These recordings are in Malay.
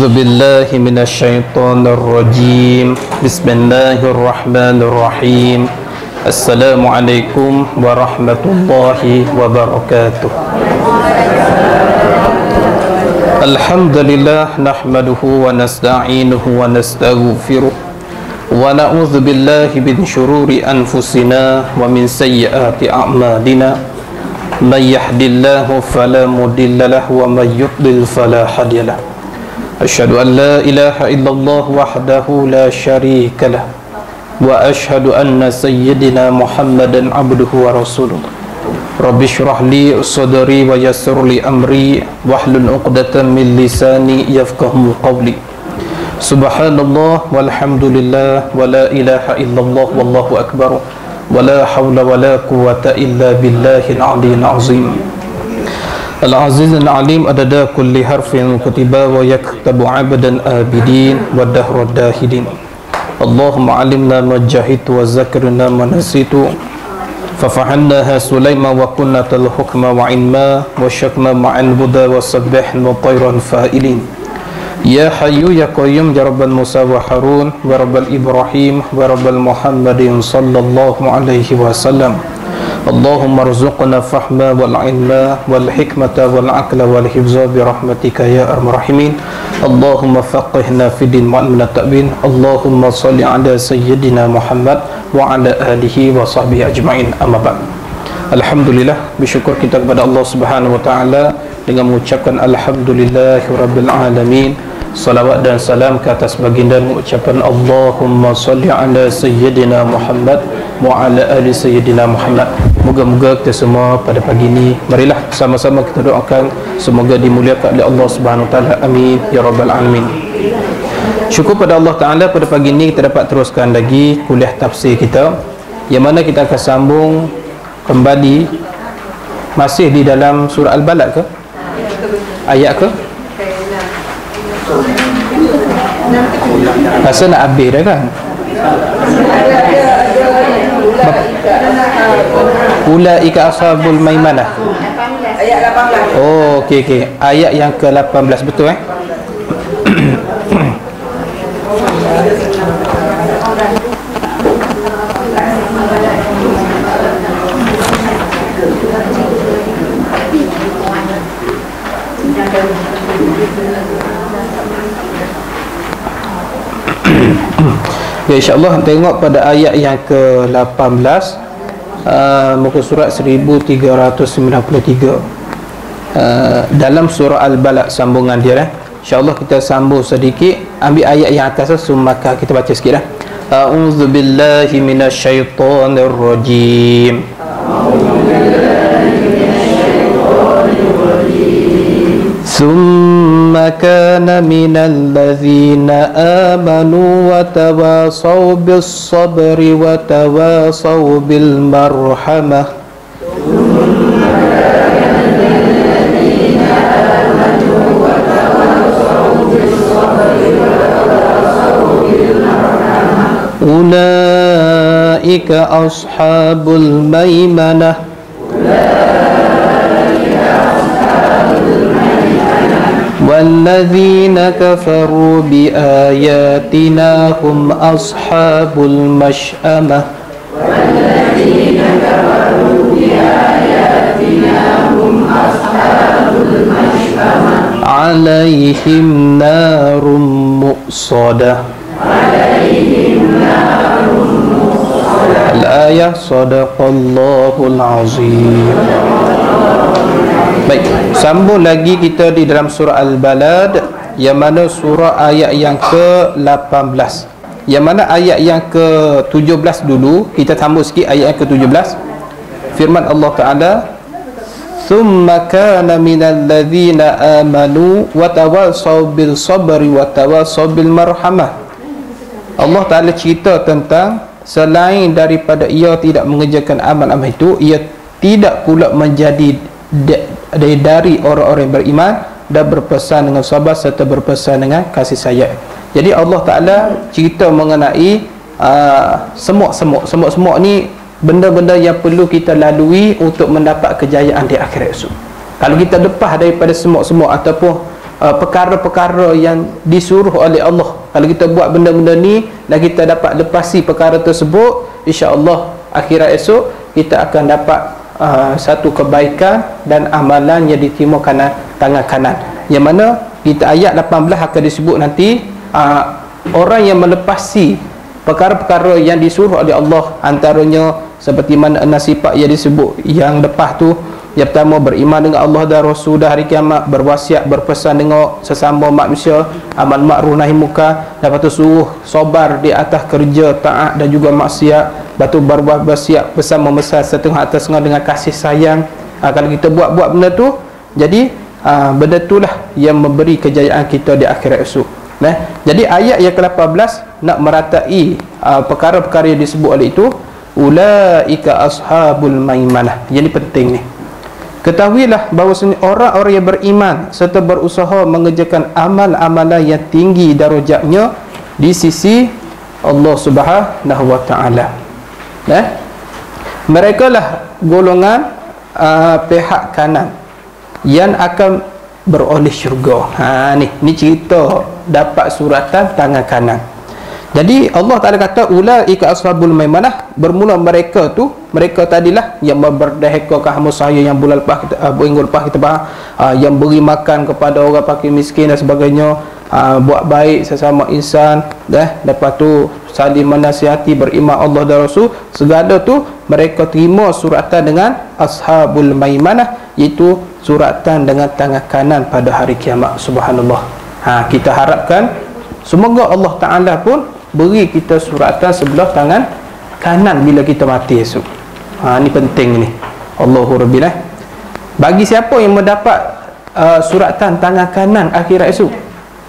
أعوذ بالله من الشيطان الرجيم بسم الله الرحمن الرحيم السلام عليكم ورحمة الله وبركاته الحمد لله نحمده ونستعينه ونستغفره ونعوذ بالله من شرور أنفسنا ومن سيئات أعمالنا من يهد الله فلا مضل له ومن يضلل فلا هادي له أشهد أن لا إله إلا الله وحده لا شريك له وأشهد أن سيدنا محمدا عبده ورسوله رب اشرح لي صدري ويسر لي أمري واحلل عقدة من لساني يفقهوا قولي سبحان الله والحمد لله ولا إله إلا الله والله أكبر ولا حول ولا قوة إلا بالله العلي العظيم العزيز العليم عدد كل حرف كتب ويكتب عبدا آبدين والدهر الداهدين اللهم علمنا ما جهلت وذكرنا ما نسيت ففعلناها سليمان وكنا الحكم وعلما وشكنا مع الهدى وسبحنا طيرا فائلين يا حي يا قيوم يا رب موسى وهارون ورب إبراهيم ورب محمد صلى الله عليه وسلم اللهم ارزقنا الفهم والعلم والحكمة والعقل والحفظ برحمتك يا أرحم الراحمين اللهم فقهنا في الدين وعلمنا التأويل اللهم صل على سيدنا محمد وعلى آله وصحبه أجمعين أما بعد Alhamdulillah, bersyukur kita kepada Allah Subhanahu wa taala dengan mengucapkan alhamdulillahirabbil alamin. Salawat dan salam ke atas baginda, mengucapkan Allahumma salli ala sayyidina Muhammad wa ala ali sayyidina Muhammad. Moga-moga kita semua pada pagi ini, marilah sama-sama kita doakan semoga dimuliakan oleh Allah Subhanahu wa taala. Amin ya rabbal alamin. Syukur pada Allah taala, pada pagi ini kita dapat teruskan lagi kuliah tafsir kita, yang mana kita akan sambung kembali masih di dalam surah Al-Balad ke? Ayat ke? Rasa nak habis dah kan? Ulaika ashabul maimanah. Ayat 18. Oh, okey. Ayat yang ke-18, betul Ya, insyaAllah tengok pada ayat yang ke-18 muka surat 1393 dalam surah Al-Balad, sambungan dia InsyaAllah kita sambung sedikit, ambil ayat yang atas maka kita baca sikit A'udzu billahi minasyaitonir rajim. ثم كان من الذين آمنوا وتواصوا بالصبر وتواصوا بالمرحمة أولئك أصحاب الميمنة والذين كفروا بآياتنا هم أصحاب المشأمة عليهم نار مؤصدة الآية صدق الله العظيم. Baik, sambung lagi kita di dalam surah Al-Balad, yang mana surah ayat yang ke-18. Yang mana ayat yang ke-17 dulu, kita sambung sikit ayat yang ke-17. Firman Allah Ta'ala, "Tsumma kana minal ladzina amanu wa tawassaw bil sabri wa tawassaw bil marhamah." Allah Ta'ala cerita tentang selain daripada ia tidak mengerjakan amal-amal itu, ia tidak pula menjadi dari orang-orang yang beriman dan berpesan dengan sabar serta berpesan dengan kasih sayang. Jadi Allah Ta'ala cerita mengenai semua ni benda-benda yang perlu kita lalui untuk mendapat kejayaan di akhirat esok. Kalau kita lepas daripada semua ataupun perkara-perkara yang disuruh oleh Allah. Kalau kita buat benda-benda ni dan kita dapat lepasi perkara tersebut, insya-Allah akhirat esok kita akan dapat satu kebaikan dan amalan yang diterima tangan kanan. Yang mana kita ayat 18 akan disebut nanti, orang yang melepasi perkara-perkara yang disuruh oleh Allah, antaranya seperti mana nasifat yang disebut yang lepas tu. Yang pertama, beriman dengan Allah dan Rasul dan hari kiamat, berwasiat berpesan dengan sesama manusia, amal ma'ruf nahi munkar, lepas tu suruh sabar di atas kerja taat dan juga maksiat, lepas tu berwasiat pesan memesan setengah atas setengah dengan kasih sayang. Kalau kita buat benda tu, jadi benda itulah yang memberi kejayaan kita di akhirat esok. Jadi ayat yang ke-18 nak meratai perkara-perkara yang disebut oleh itu, ulaika ashabul maimanah. Jadi penting ni, ketahuilah bahawasanya orang-orang yang beriman serta berusaha mengerjakan amal-amalan yang tinggi darjatnya di sisi Allah Subhanahu wa taala. Mereka lah golongan pihak kanan yang akan beroleh syurga. Ni cerita dapat suratan tangan kanan. Jadi Allah Ta'ala kata ulaika ashabul maimanah, bermula mereka tu, mereka tadilah yang memberdahika kamu saya yang bulan lepas kita, minggu lepas kita bahas, yang beri makan kepada orang fakir miskin dan sebagainya, buat baik sesama insan, lepas tu saling menasihati, beriman Allah dan Rasul, segala tu mereka terima suratan dengan ashabul maimanah, iaitu suratan dengan tangan kanan pada hari kiamat. Subhanallah. Kita harapkan semoga Allah Ta'ala pun beri kita suratan sebelah tangan kanan bila kita mati esok. Ni penting ni. Allahu Rabbil. Bagi siapa yang mendapat suratan tangan kanan akhirat esok,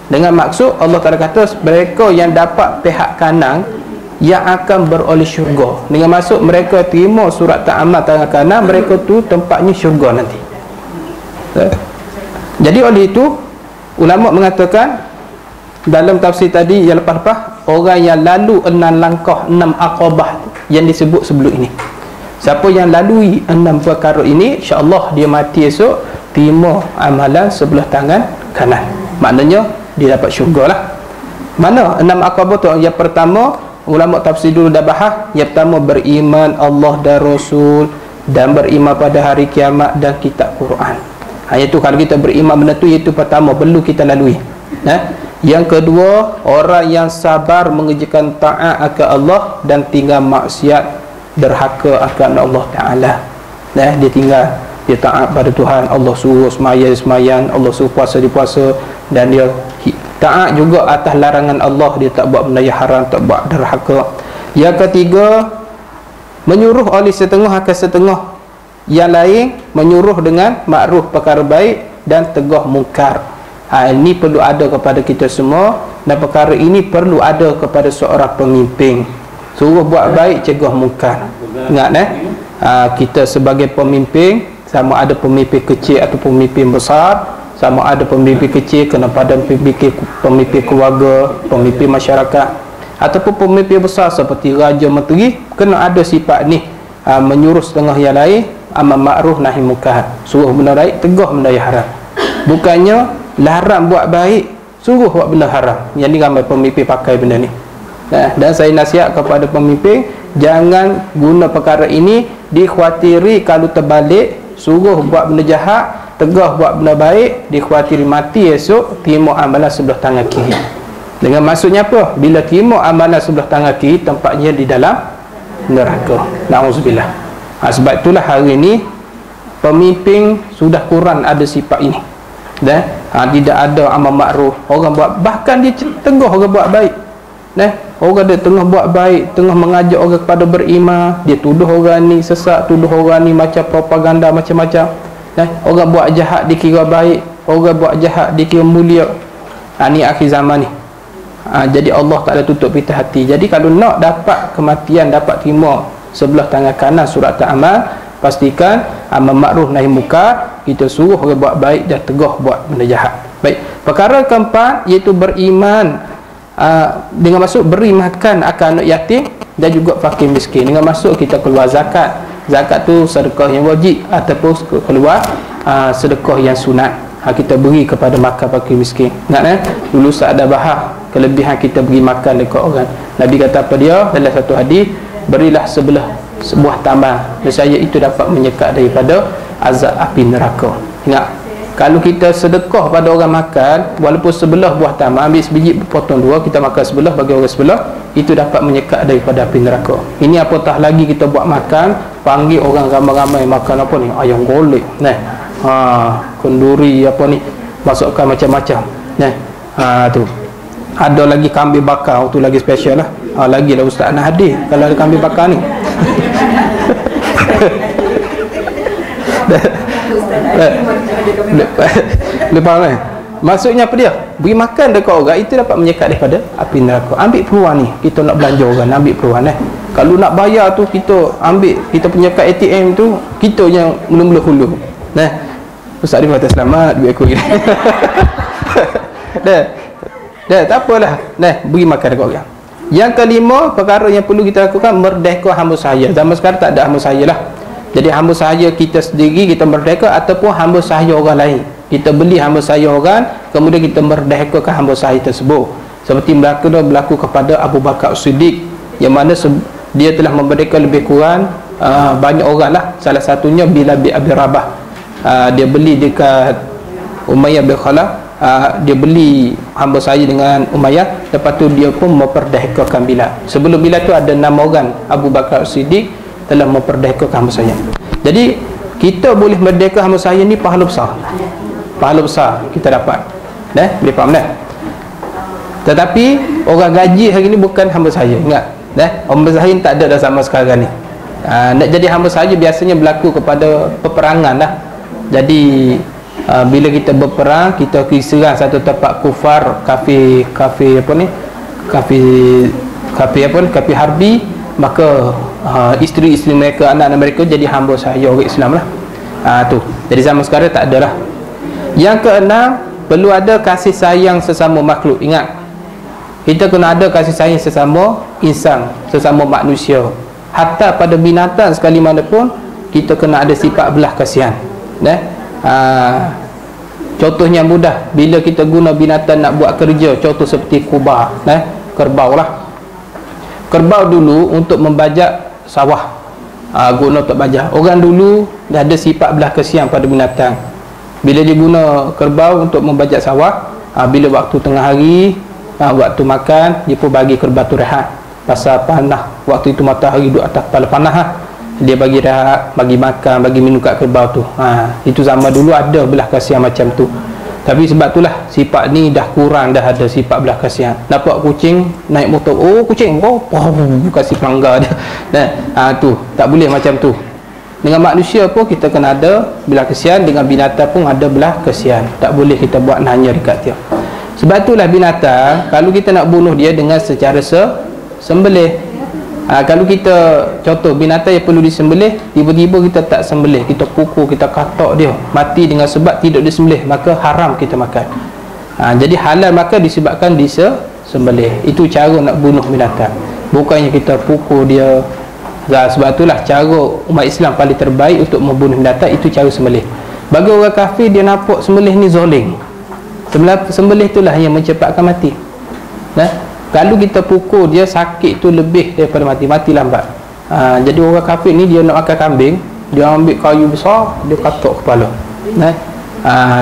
dengan maksud Allah Ta'ala kata mereka yang dapat pihak kanan yang akan beroleh syurga. Dengan maksud mereka terima suratan amal tangan kanan, mereka tu tempatnya syurga nanti. Jadi oleh itu ulama mengatakan dalam tafsir tadi yang lepas-lepas, orang yang lalu 6 langkah, 6 aqabah yang disebut sebelum ini, siapa yang lalui 6 perkara ini, insya-Allah dia mati esok terima amalan sebelah tangan kanan, maknanya dia dapat syurga lah. Mana 6 aqabah tu? Yang pertama, ulama tafsir dulu dah bahas, yang pertama beriman Allah dan Rasul dan beriman pada hari kiamat dan kitab Quran. Iaitu kalau kita beriman benda tu, iaitu pertama perlu kita lalui. Yang kedua, orang yang sabar mengerjakan taat akan Allah dan tinggal maksiat derhaka akan Allah Ta'ala. Dia tinggal, dia taat pada Tuhan, Allah suruh semayang, Allah suruh puasa, dia puasa, dan dia taat juga atas larangan Allah, dia tak buat benda yang haram, tak buat derhaka. Yang ketiga, menyuruh oleh setengah akan setengah yang lain, menyuruh dengan makruf perkara baik dan tegah mungkar. Ini perlu ada kepada kita semua, dan perkara ini perlu ada kepada seorang pemimpin. Suruh buat baik, cegah mungkar. Ingat kita sebagai pemimpin, sama ada pemimpin kecil atau pemimpin besar, sama ada pemimpin kecil kena pada pemimpin keluarga, pemimpin masyarakat, ataupun pemimpin besar seperti raja menteri, kena ada sifat ni, menyuruh setengah yang lain, amal ma'ruf nahi munkar, suruh benda baik, tegah benda yang haram. Bukannya larang buat baik, suruh buat benda haram. Yang ni ramai pemimpin pakai benda ni. Dan saya nasihat kepada pemimpin, jangan guna perkara ini, dikhawatiri kalau terbalik, suruh buat benda jahat, tegah buat benda baik, dikhawatiri mati esok terima amalan sebelah tangan kiri. Dengan maksudnya apa? Bila terima amalan sebelah tangan kiri, tempatnya di dalam neraka. Na'udzubillah. Sebab itulah hari ini pemimpin sudah kurang ada sifat ini. Tidak ada amal makruf, orang buat, bahkan dia tengah orang buat baik, orang dia tengah buat baik, tengah mengajak orang kepada beriman, dia tuduh orang ni sesat, tuduh orang ni macam propaganda macam-macam. Orang buat jahat dikira baik, orang buat jahat dikira mulia. Ni akhir zaman ni. Jadi Allah Ta'ala tutup pintu hati. Jadi kalau nak dapat kematian, dapat terima sebelah tangan kanan surat amal, pastikan amal makruf nahi munkar, kita suruh orang buat baik dan tegah buat benda jahat. Baik, perkara keempat iaitu beriman, dengan maksud beri makan akan anak yatim dan juga fakir miskin. Dengan maksud kita keluar zakat. Zakat tu sedekah yang wajib ataupun keluar sedekah yang sunat. kita beri kepada makan fakir miskin. Ingat dulu saat ada bahar kelebihan kita beri makan dekat orang. Nabi kata apa dia dalam satu hadis, berilah sebuah tambang, nescaya itu dapat menyekat daripada azab api neraka. Ingat, kalau kita sedekah pada orang makan, walaupun sebelah buah tambang, ambil sebiji potong dua, kita makan sebelah bagi orang sebelah, itu dapat menyekat daripada api neraka. Ini apatah lagi kita buat makan, panggil orang ramai-ramai makan apa ni, ayam golek, kenduri apa ni, masukkan macam-macam. Tu ada lagi kambing bakar, tu lagi special lah. Lagi lah ustaz nak hadir kalau ada kambing bakar ni. Lepas ni maksudnya apa dia? Beri makan dekat orang itu dapat menyekat daripada api neraka. Ambil peluang ni, kita nak belanja orang, ambil peluang Kalau nak bayar tu kita ambil, kita punya kad ATM tu kita yang mula-mula hulu. Ustaz dia kata selamat duit aku. Dah tak apalah. Beri makan dekat orang. Yang kelima, perkara yang perlu kita lakukan, merdeka hamba sahaya. Zaman sekarang tak ada hamba sahaya lah. Jadi hamba sahaya kita sendiri kita merdeka, ataupun hamba sahaya orang lain. Kita beli hamba sahaya orang, kemudian kita merdekakan hamba sahaya tersebut. Seperti berlaku kepada Abu Bakar Siddiq, yang mana dia telah memerdekakan lebih kurang banyak orang lah. Salah satunya Bilal bin Abi Rabah. Dia beli dekat Umayyah bin Khalaf. Dia beli hamba sahaya dengan Umayyah. Lepas tu dia pun memperdekakan Bilal. Sebelum Bilal tu ada 6 orang. Abu Bakar Siddiq telah memperdekakan hamba sahaya. Jadi kita boleh merdeka hamba sahaya ni pahala besar. Pahala besar kita dapat. Boleh faham dah? Tetapi orang gaji hari ni bukan hamba sahaya. Ingat, hamba sahaya tak ada dah sama sekarang ni. Nak jadi hamba sahaya biasanya berlaku kepada peperangan lah. Jadi bila kita berperang, kita pergi serang satu tempat kufar, kafir apa ni, kafir harbi, maka isteri-isteri mereka, anak-anak mereka jadi hamba sahaya orang Islam lah. Tu. Jadi zaman sekarang tak ada lah. Yang keenam, perlu ada kasih sayang sesama makhluk. Ingat, kita kena ada kasih sayang sesama insan, sesama manusia. Hatta pada binatang sekali mana pun kita kena ada sifat belah kasihan. Contohnya mudah, bila kita guna binatang nak buat kerja, contoh seperti kubah, kerbau lah. Kerbau dulu untuk membajak sawah, guna untuk bajak. Orang dulu dah ada sifat belah kasihan pada binatang. Bila dia guna kerbau untuk membajak sawah, bila waktu tengah hari, waktu makan, dia pun bagi kerbau tu rehat. Pasal panah, waktu itu matahari duduk atas kepala panah, dia bagi rehat, bagi makan, bagi minum kat kerbau tu. Itu zaman dulu ada belah kasihan macam tu. Tapi sebab itulah sifat ni dah kurang, dah ada sifat belah kasihan. Nampak kucing naik motor, oh kucing, kasih pelanggar dia. Tu tak boleh macam tu. Dengan manusia pun kita kena ada belah kasihan, dengan binatang pun ada belah kasihan. Tak boleh kita buat hanya dekat dia. Sebab itulah binatang, kalau kita nak bunuh dia dengan secara sembelih. Kalau kita contoh binatang yang perlu disembelih, tiba-tiba kita tak sembelih, kita pukul, kita katak dia mati dengan sebab tidak disembelih, maka haram kita makan. Jadi halal makan disebabkan disembelih. Itu cara nak bunuh binatang, bukannya kita pukul dia. Sebab itulah cara umat Islam paling terbaik untuk membunuh binatang, itu cara sembelih. Bagi orang kafir, dia nampak sembelih ni zalim. Sembelih itulah yang mencepatkan mati. Kalau kita pukul dia, sakit tu lebih daripada mati lambat. Jadi orang kafir ni, dia nak makan kambing, dia ambil kayu besar, dia katuk kepala.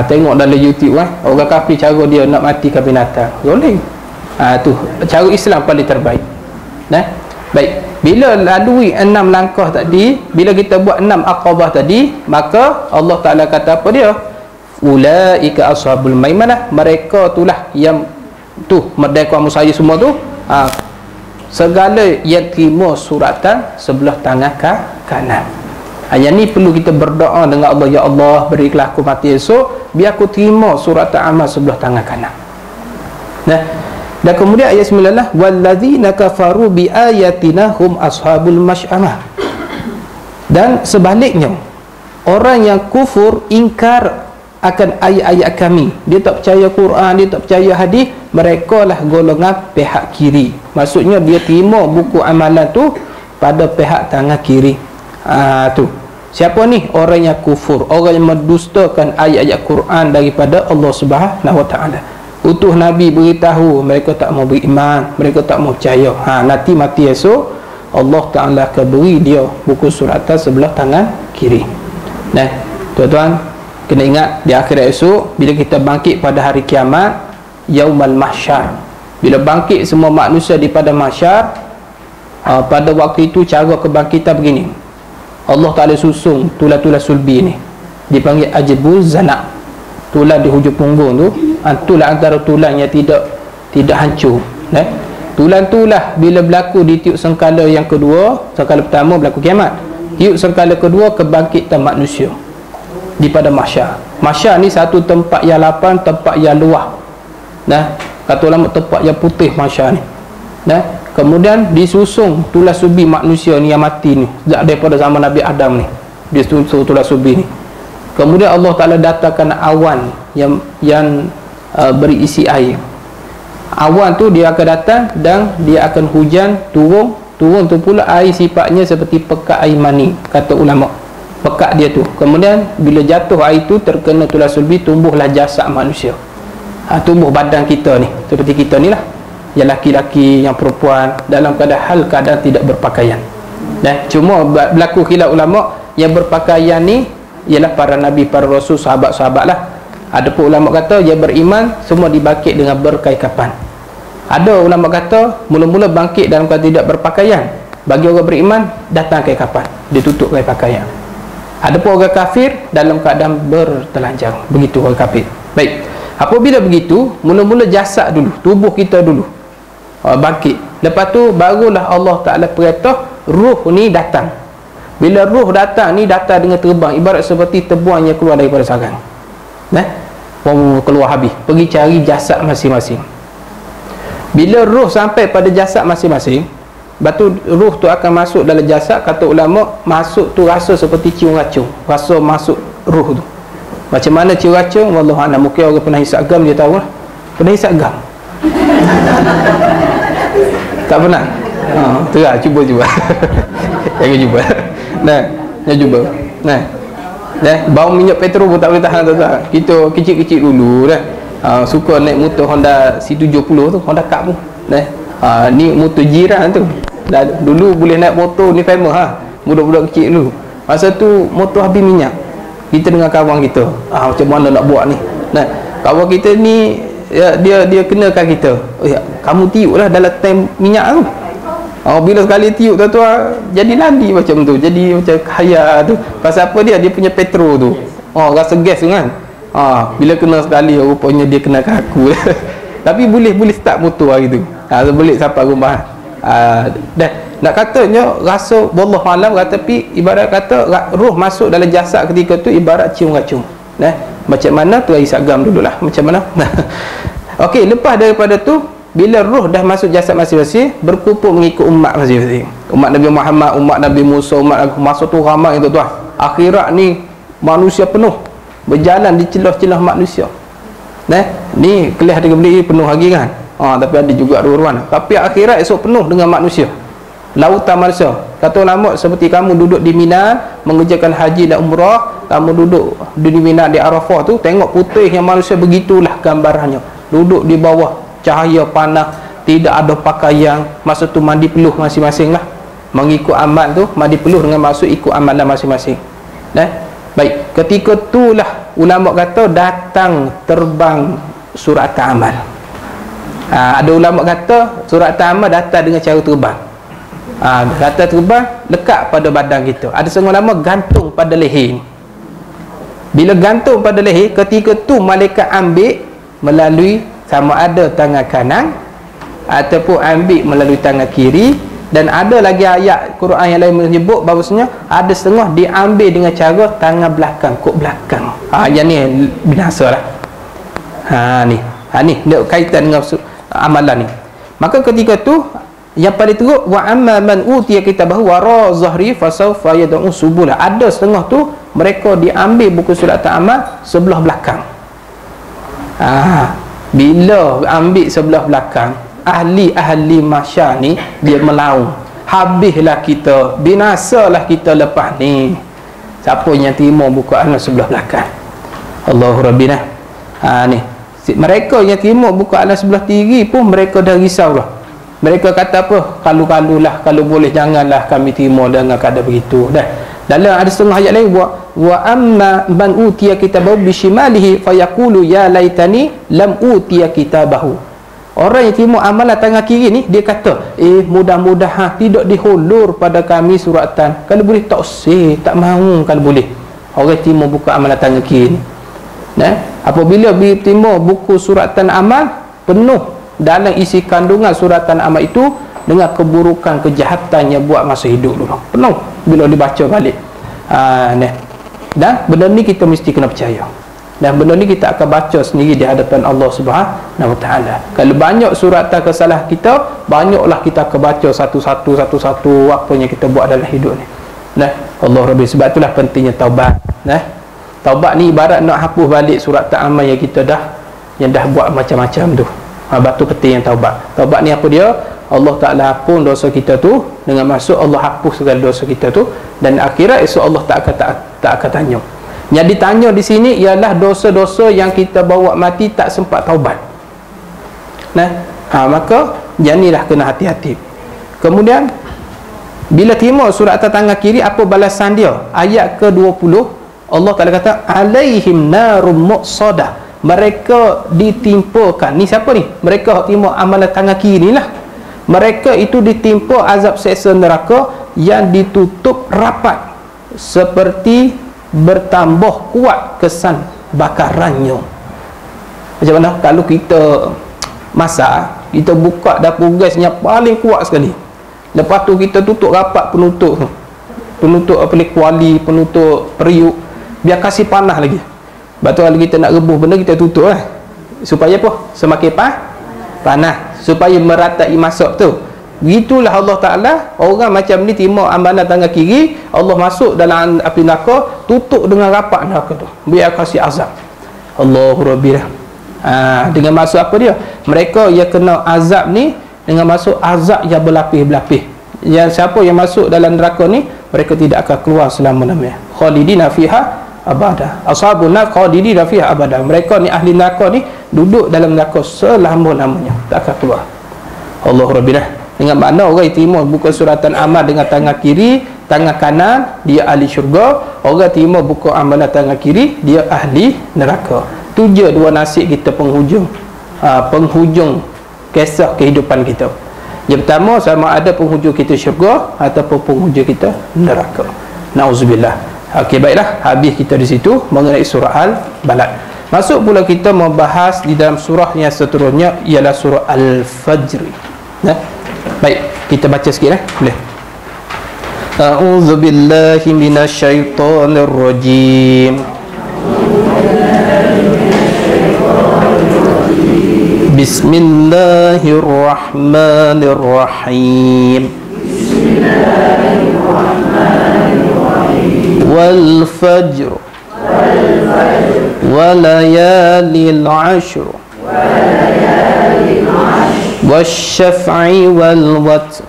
Tengok dalam YouTube orang kafir cara dia nak matikan binatang, zalim. Tu cara Islam paling terbaik. Baik, bila lalui 6 langkah tadi, bila kita buat 6 aqabah tadi, maka Allah Ta'ala kata apa dia? Ulaika ashabul maimanah, mereka itulah yang tu merdeka saya semua tu, segala yang terima suratan sebelah tangan kanan. Yang ni perlu kita berdoa dengan Allah, ya Allah, berilah aku mati esok, biar aku terima suratan amal sebelah tangan kanan. Dan kemudian ayat 9, walladzina kafaru bi ayatina hum ashabul masy'amah. Dan sebaliknya, orang yang kufur, ingkar akan ayat-ayat kami, dia tak percaya Quran, dia tak percaya hadis, mereka lah golongan pihak kiri. Maksudnya dia terima buku amalan tu pada pihak tangan kiri. Tu Siapa ni? Orang yang kufur, orang yang mendustakan ayat-ayat Quran daripada Allah Subhanahu Wa Taala. Utuh Nabi beritahu, mereka tak mau beriman, mereka tak mau percaya. Nanti mati esok Allah Ta'ala akan beri dia buku suratan sebelah tangan kiri. Nah, tuan-tuan kena ingat, di akhirat esok bila kita bangkit pada hari kiamat, Yaumal Mahsyar, bila bangkit semua manusia di pada mahsyar, pada waktu itu cara kebangkitan begini. Allah Ta'ala susung tulang-tulang sulbi ni, dipanggil ajbul zanak. Tulang di hujung punggung tu, tulang antara tulang yang tidak hancur. Tulang tu lah bila berlaku di tiup sengkala yang kedua. Sengkala pertama berlaku kiamat, tiup sengkala kedua kebangkitan manusia di pada mahsyar. Mahsyar ni satu tempat yang lapang, tempat yang luas. Kata ulama tempat yang putih mahsyar ni. Kemudian disusung tulang subi manusia ni yang mati ni daripada zaman Nabi Adam ni, dia susung tulang subi ni. Kemudian Allah Ta'ala datangkan awan yang berisi air. Awan tu dia akan datang dan dia akan hujan, turun tu pula air sifatnya seperti pekat air mani, kata ulama, pekat dia tu. Kemudian bila jatuh air tu terkena tulang sulbi, tumbuhlah jasad manusia. Tumbuh badan kita ni seperti kita ni lah, yang laki-laki, yang perempuan, dalam keadaan tidak berpakaian. Cuma berlaku khilaf ulama, yang berpakaian ni ialah para nabi, para rasul, sahabat-sahabat lah. Ada pun ulama kata yang beriman semua dibangkit dengan berkain kapan. Ada ulama kata mula-mula bangkit dalam keadaan tidak berpakaian. Bagi orang beriman datang kain kapan, dia tutup kain pakaian. Ada pun orang kafir dalam keadaan bertelanjang. Begitu orang kafir. Baik, apabila begitu, mula-mula jasad dulu, tubuh kita dulu bangkit. Lepas tu barulah Allah Ta'ala perintah ruh ni datang. Bila ruh datang ni, datang dengan terbang, ibarat seperti tebuang yang keluar daripada sarang. Keluar habis, pergi cari jasad masing-masing. Bila ruh sampai pada jasad masing-masing, batu ruh tu akan masuk dalam jasad. Kata ulama, masuk tu rasa seperti cium racun, rasa masuk ruh tu. Macam mana cium racun? Wallahu a'lam. Mungkin orang pernah hisap gam dia tahu lah. Pernah hisap gam? Tak pernah? Terah, cuba jangan cuba. Jangan cuba. Bau minyak petrol pun tak boleh tahan, tuan-tuan. Kita kecil-kecil dulu dah. Suka naik motor Honda C70 tu, Honda Cup tu. Ni motor jiran tu. Dulu boleh naik motor ni famous budak-budak kecil dulu. Masa tu motor habis minyak. Kita dengan kawan kita, macam mana nak buat ni. Kawan kita ni dia kenakan kita, kamu tiup lah dalam tank minyak tu. Bila sekali tiup, tuan-tuan, jadi landi macam tu, jadi macam kaya tu. Pasal apa? Dia punya petrol tu, rasa gas tu kan. Bila kena sekali, rupanya dia kenakan aku. Tapi boleh start motor hari tu, boleh sampai rumah. Dan nak katanya rasa wallahu alam, tapi ibarat kata roh masuk dalam jasad ketika tu ibarat cium racun. Macam mana tu hisap gam dululah, macam mana. Okey, lepas daripada tu, bila roh dah masuk jasad masing-masing, berkumpul mengikut umat masing-masing. Umat Nabi Muhammad, umat Nabi Musa, umat masa tu ramai tuan-tuan. Akhirat ni manusia penuh, berjalan di celah-celah manusia. Ni kelas dengan beli penuh lagi kan. Tapi ada juga ruan. Tapi akhirat esok penuh dengan manusia. Lautan manusia. Kata ulama, seperti kamu duduk di Mina mengerjakan haji dan umrah, kamu duduk di Mina di Arafah tu, tengok putih yang manusia, begitulah gambarannya. Duduk di bawah cahaya panas, tidak ada pakaian. Masa tu mandi peluh masing-masing lah, mengikut amal tu. Mandi peluh dengan maksud ikut amalan masing-masing. Baik, ketika itulah ulama kata datang terbang surat amal. Ada ulama kata surat amal datang dengan cara terbang. Kata terbang lekat pada badan kita. Ada setengah ulama gantung pada leher. Bila gantung pada leher, ketika tu malaikat ambil melalui sama ada tangan kanan ataupun ambil melalui tangan kiri. Dan ada lagi ayat Quran yang lain menyebut bahawasanya ada setengah diambil dengan cara tangan belakang, kok belakang. Yang ni binasa lah. Ni dia kaitan dengan amalan ni. Maka ketika tu yang paling teruk, wa amma man utiya kitabahu wara zahri fasawfa yad'u subula. Ada setengah tu mereka diambil buku surat amal sebelah belakang. Bila ambil sebelah belakang, ahli mahsyar ni dia melaung, habislah kita, binasalah kita lepas ni. Siapa yang timur buka alam sebelah belakang? Allahu Rabbina. Ni mereka yang timur buka alam sebelah kiri pun mereka dah risau lah. Mereka kata apa? Kalau-kalulah, kalau boleh janganlah kami timur dengan keadaan begitu. Dah. Dalam ada setengah ayat lain, wa amma man utiya kitabahu bishimalihi fayaqulu ya laitani lam utiya kitabahu. Orang yang timur amalan tangan kiri ni, dia kata, mudah-mudahan tidak dihulur pada kami suratan. Kalau boleh tak usah, tak mahu kalau boleh. Orang timur buka amalan tangan kiri ni. Nah, apabila timur buku suratan amal penuh dalam isi kandungan suratan amal itu dengan keburukan kejahatan yang buat masa hidup dulu, penuh bila dibaca balik. Dan benda ni kita mesti kena percaya, dan benda ni kita akan baca sendiri di hadapan Allah Subhanahu Wa Taala. Kalau banyak suratan kesalahan kita, banyaklah kita akan baca satu-satu apa yang kita buat dalam hidup ni. Nah, Allah Rabbi, sebab itulah pentingnya taubat. Taubat ni ibarat nak hapus balik suratan amal yang kita dah buat macam-macam tu. Batu penting yang taubat. Taubat ni apa dia? Allah Ta'ala hapus dosa kita tu, dengan maksud Allah hapus segala dosa kita tu, dan akhirat esok Allah tak akan tanya. Yang ditanya di sini ialah dosa-dosa yang kita bawa mati tak sempat taubat. Maka janilah kena hati-hati. Kemudian bila timur surat atas tangan kiri, apa balasan dia? Ayat ke-20 Allah Ta'ala kata alaihim narum muqsadah. Mereka ditimpakan. Ni siapa ni? Mereka timur amalan tangan kiri lah. Mereka itu ditimpa azab seksa neraka yang ditutup rapat, seperti bertambah kuat kesan bakarannya. Macam mana kalau kita masak, kita buka dapur gas yang paling kuat sekali, lepas tu kita tutup rapat penutup apa ni, kuali, penutup periuk, biar kasih panas lagi. Sebab tu kalau kita nak rebus benda, kita tutup lah, supaya apa? Semakin panas, supaya meratai masak tu. Gitulah Allah Ta'ala, orang macam ni timur amalan tangan kiri, Allah masuk dalam api neraka, tutup dengan rapat neraka tu, biar kasih azab. Allahu Rabbi. Dengan maksud apa dia? Mereka yang kena azab ni dengan maksud azab yang berlapis-berlapis. Yang siapa yang masuk dalam neraka ni, mereka tidak akan keluar selama-lamanya. Khalidina fiha abada. Ashabun nar khalidina fiha abada. Mereka ni ahli neraka ni duduk dalam neraka selama-lamanya, tak akan keluar. Allahu Rabbi. Dengan makna orang timur buka suratan amal dengan tangan kiri, tangan kanan dia ahli syurga. Orang timur buka amalan tangan kiri, dia ahli neraka. Tu je dua nasib kita penghujung kisah kehidupan kita. Yang pertama, sama ada penghujung kita syurga ataupun penghujung kita neraka. Nauzubillah. Okey, baiklah, habis kita di situ mengenai surah Al-Balad. Masuk pula kita membahas di dalam surah yang seterusnya, ialah surah Al-Fajr. Baik, kita baca sikit boleh. A'udzu billahi minasyaitonir rajim. Bismillahirrahmanirrahim. Wal fajr wa layalil 'ashr wasyaf'i wal watr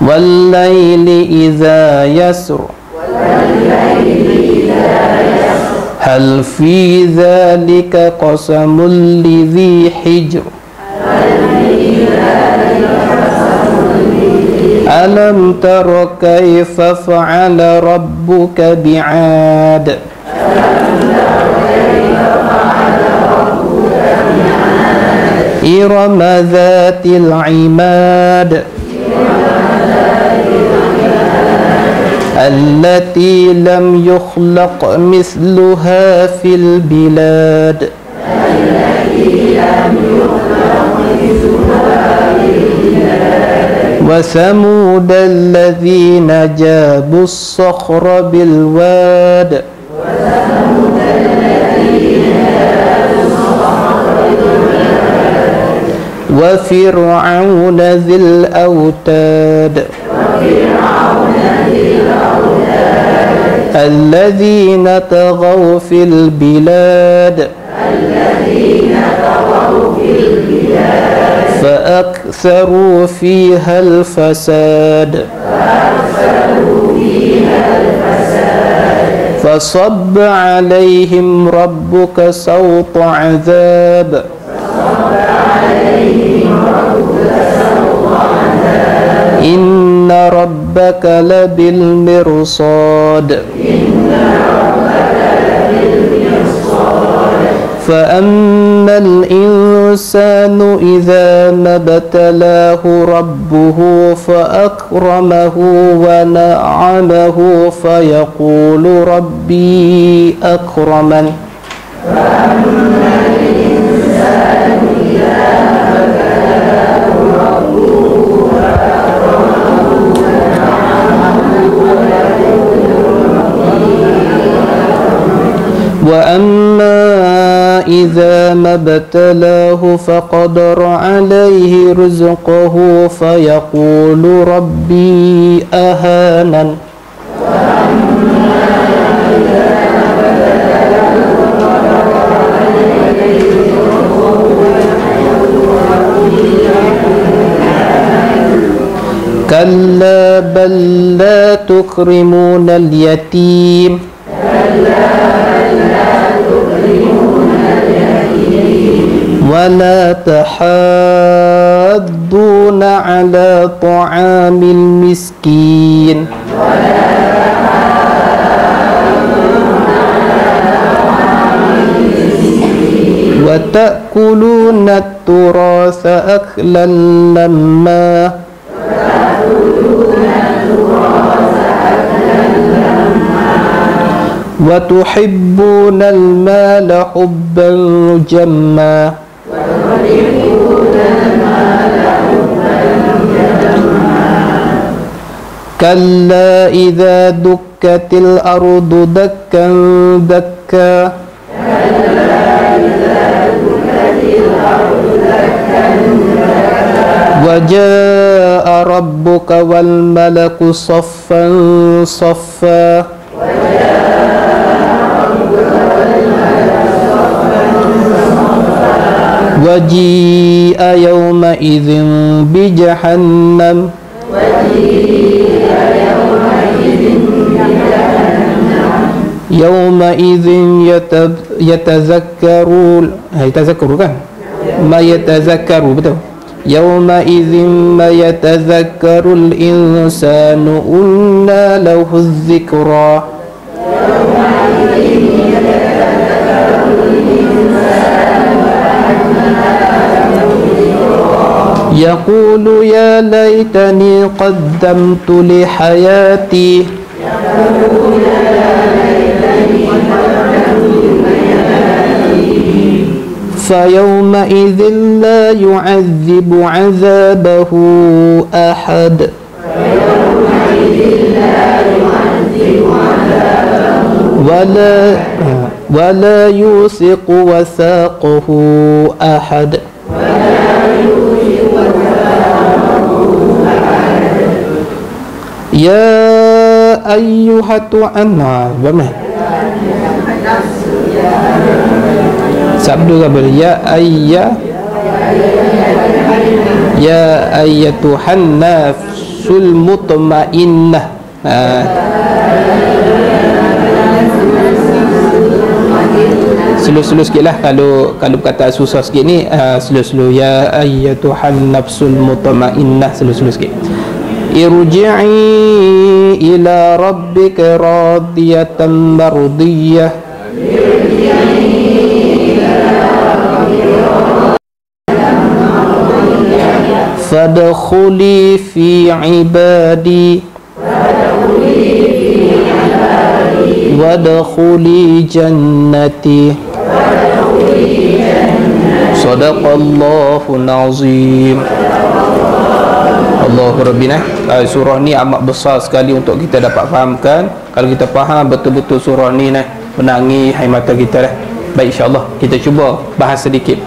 wal layli idza yasr hal fi dzalika qasamul lidhi hijr alam tara kaifa fa'ala rabbuka bi'ad irama dhatil imad allati lam yukhlaq mithluha fil bilad wa thamud alladhina jabu as-sakhra bil wad wa fir'auna dhil awtad alladhina taghaw fil bilad فأكثروا فيها الفساد فصب عليهم ربك سوط عذاب إن ربك لبالمرصاد فأما الإنسان إذا ما ابتلاه ربه فأكرمه ونعمه فيقول ربي أكرمن وأما إذا ما ابتلاه فقدر عليه رزقه فيقول ربي أهانن كلا بل لا تكرمون اليتيم ولا تحاضون على طعام المسكين وتأكلون التراث أكلا لما وتحبون المال حبا جما كلا إذا دكت الأرض دكا دكا وجاء ربك والملك صفا صفا وجيء يومئذ بجهنم يومئذ يتذكرون kan ما يتذكر betul يومئذ ما يتذكر الإنسان أنى له الذكرى يقول يا ليتني قدمت لحياتي فيومئذ لا يعذب عذابه أحد ولا يوثق وثاقه أحد يا أيها الناس sabdu kabel ya ayyatuhan nafsul mutmainnah. Slow-slow sikit lah kalau perkataan susah sikit ni, slow-slow ya ayyatuhan nafsul mutmainnah, slow-slow sikit. Irji'i ila rabbika radiyatan mardiyah fadkhuli fi ibadi wadkhuli jannati. Sadaqallahul azim. Allahu Rabbina. Surah ni amat besar sekali untuk kita dapat fahamkan. Kalau kita faham betul-betul surah ni menangi air mata kita dah. Baik, insyaAllah kita cuba bahas sedikit.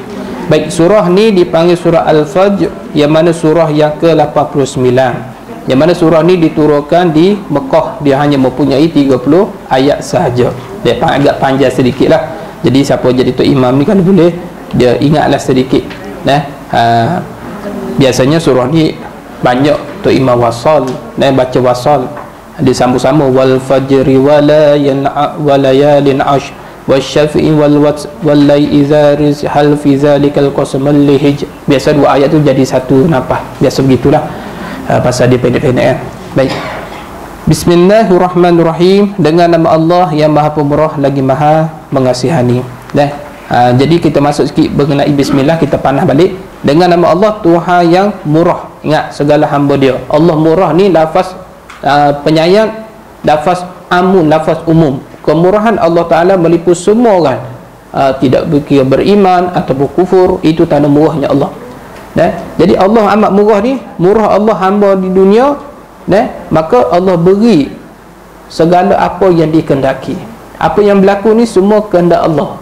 Baik, surah ni dipanggil surah Al-Fajr, yang mana surah yang ke-89. Yang mana surah ni diturunkan di Mekah. Dia hanya mempunyai 30 ayat sahaja. Dia agak panjang sedikit lah. Jadi siapa jadi tok imam ni kalau boleh dia ingatlah sedikit. Biasanya surah ni banyak tok imam wasal, baca wasal. disambung-sambung wal fajri walayalin ash wasyafi'i wal layli zaris hal fi zalikal qasmal lihij. Biasa dua ayat tu jadi satu napah, biasa begitulah, pasal dia pendek-pendek kan. Baik, bismillahirrahmanirrahim, dengan nama Allah yang maha pemurah lagi maha mengasihani. Jadi kita masuk sikit mengenai bismillah, kita panah balik. Dengan nama Allah, Tuhan yang murah. Ingat, segala hamba dia Allah murah ni lafaz penyayang, lafaz amun, lafaz umum. Kemurahan Allah Ta'ala meliput semua orang, tidak berkira beriman ataupun kufur, itu tanda murahnya Allah. Jadi Allah amat murah ni, murah Allah hamba di dunia, maka Allah beri segala apa yang dikehendaki. Apa yang berlaku ni semua kehendak Allah.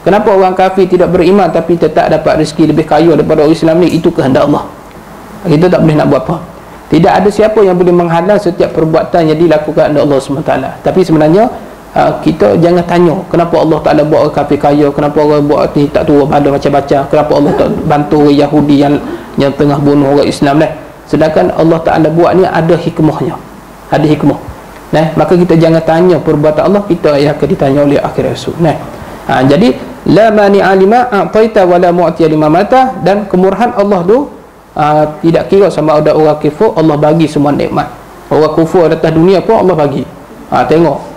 Kenapa orang kafir tidak beriman tapi tetap dapat rezeki lebih kaya daripada orang Islam ni? Itu kehendak Allah. Kita tak boleh nak buat apa. Tidak ada siapa yang boleh menghalang setiap perbuatan yang dilakukan oleh Allah SWT. Tapi sebenarnya kita jangan tanya kenapa Allah Ta'ala buat orang kafir kaya, kenapa orang buat ni tak turun pada macam-macam, kenapa Allah tak bantu orang Yahudi yang tengah bunuh orang Islam ni. Sedangkan Allah Ta'ala buat ni ada hikmahnya, ada hikmah. Maka kita jangan tanya perbuatan Allah, kita yang akan ditanya oleh akhir esok. Jadi la mani'a lima a'taita wa la mu'tiya lima mata, dan kemurahan Allah tu tidak kira sama ada orang kafir, Allah bagi semua nikmat. Orang kufur atas dunia pun Allah bagi. Tengok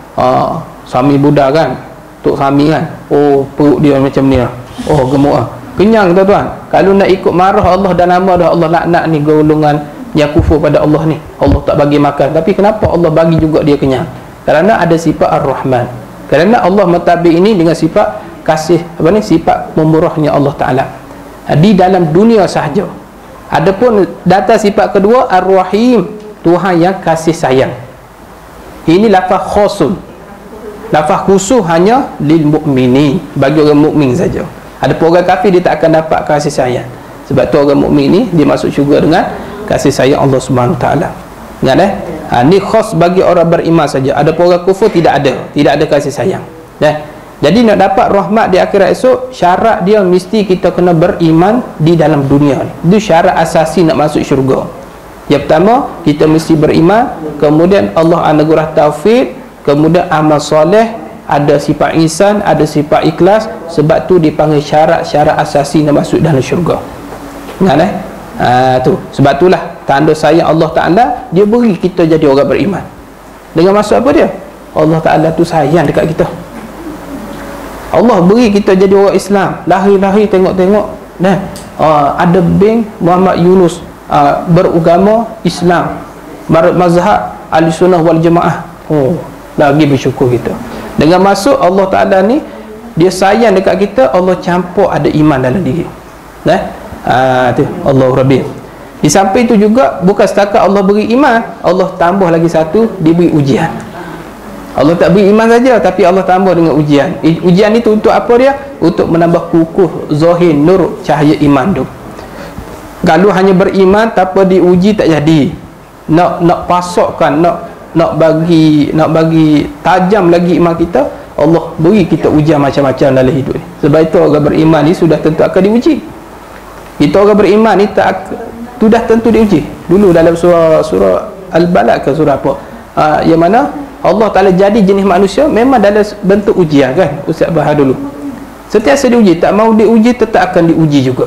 Sami Buddha kan, Tok Sami kan, oh perut dia macam ni lah, oh gemuk lah, kenyang tuan-tuan. Kalau nak ikut marah Allah dan nama dah Allah laknat ni golongan yang kufur pada Allah ni, Allah tak bagi makan. Tapi kenapa Allah bagi juga dia kenyang? Kerana ada sifat Ar-Rahman. Kerana Allah mentadbir ini dengan sifat kasih, sifat pemurahnya Allah Ta'ala di dalam dunia sahaja. Adapun data sifat kedua Ar-Rahim, Tuhan yang kasih sayang. Ini lafaz khosun, lafaz khusus hanya lil mukminin, bagi orang mukmin saja. Adapun orang kafir dia tak akan dapat kasih sayang. Sebab tu orang mukmin ni dia masuk syurga dengan kasih sayang Allah Subhanahu Taala. Ingat ni khas bagi orang beriman saja. Adapun orang kufur tidak ada kasih sayang. Jadi nak dapat rahmat di akhirat esok, syarat dia mesti kita kena beriman di dalam dunia ni. Itu syarat asasi nak masuk syurga. Yang pertama, kita mesti beriman, kemudian Allah anugerah taufik, kemudian amal soleh, ada sifat ihsan, ada sifat ikhlas. Sebab tu dipanggil syarat-syarat asasi nak masuk dalam syurga. Ingat tu. Sebab itulah tanda sayang Allah Ta'ala, dia beri kita jadi orang beriman. Dengan maksud apa dia? Allah Ta'ala tu sayang dekat kita. Allah beri kita jadi orang Islam. Lahir-lahir tengok-tengok ada bank Muhammad Yunus, beragama Islam, mazhab Ahlussunnah wal Jamaah. Lagi bersyukur kita. Dengan masuk Allah Ta'ala ni, dia sayang dekat kita, Allah campur ada iman dalam diri. Tu Allah Rabbi. Di samping itu juga, bukan setakat Allah beri iman, Allah tambah lagi satu, diberi ujian. Allah tak beri iman saja, tapi Allah tambah dengan ujian. Ujian itu untuk apa dia? Untuk menambah kukuh zahir nur cahaya iman tu. Kalau hanya beriman tanpa diuji tak jadi. Nak pasokkan, nak bagi tajam lagi iman kita, Allah beri kita ujian macam-macam dalam hidup ni. Sebab itu orang beriman ni sudah tentu akan diuji. Kita orang beriman ni sudah tentu diuji. Dulu dalam surah Al-Balad ke surah apa? Yang mana Allah Ta'ala jadi jenis manusia memang dalam bentuk ujian kan, Ustaz Bahar dulu. Setiap diuji, tak mau diuji tetap akan diuji juga.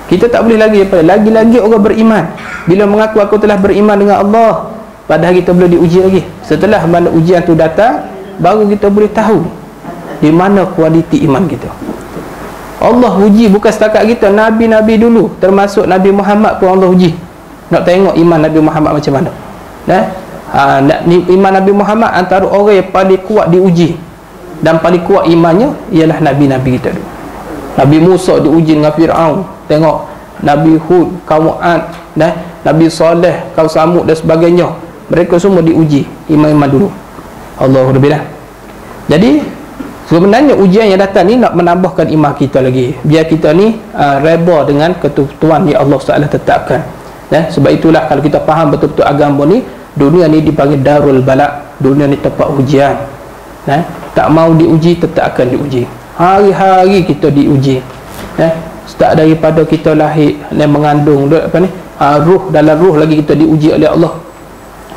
Kita tak boleh lagi orang beriman bila mengaku aku telah beriman dengan Allah, padahal kita boleh diuji lagi. Setelah mana ujian tu datang, baru kita boleh tahu di mana kualiti iman kita. Allah uji bukan setakat kita, Nabi-Nabi dulu, termasuk Nabi Muhammad pun Allah uji. Nak tengok iman Nabi Muhammad macam mana. Iman Nabi Muhammad antara orang yang paling kuat diuji dan paling kuat imannya ialah Nabi-Nabi kita dulu. Nabi Musa diuji dengan Fir'aun. Tengok Nabi Hud, kaum Ad, Nabi Saleh, kaum Samud dan sebagainya. Mereka semua diuji iman-iman dulu. Alhamdulillah. Jadi sebenarnya ujian yang datang ni nak menambahkan iman kita lagi, biar kita ni reba dengan ketentuan yang Allah SWT tetapkan. Sebab itulah kalau kita faham betul-betul agama ni, dunia ni dipanggil Darul Balak, dunia ni tempat ujian. Tak mau diuji tetap akan diuji. Hari-hari kita diuji. Start daripada kita lahir dan mengandung ruh, dalam ruh lagi kita diuji oleh Allah.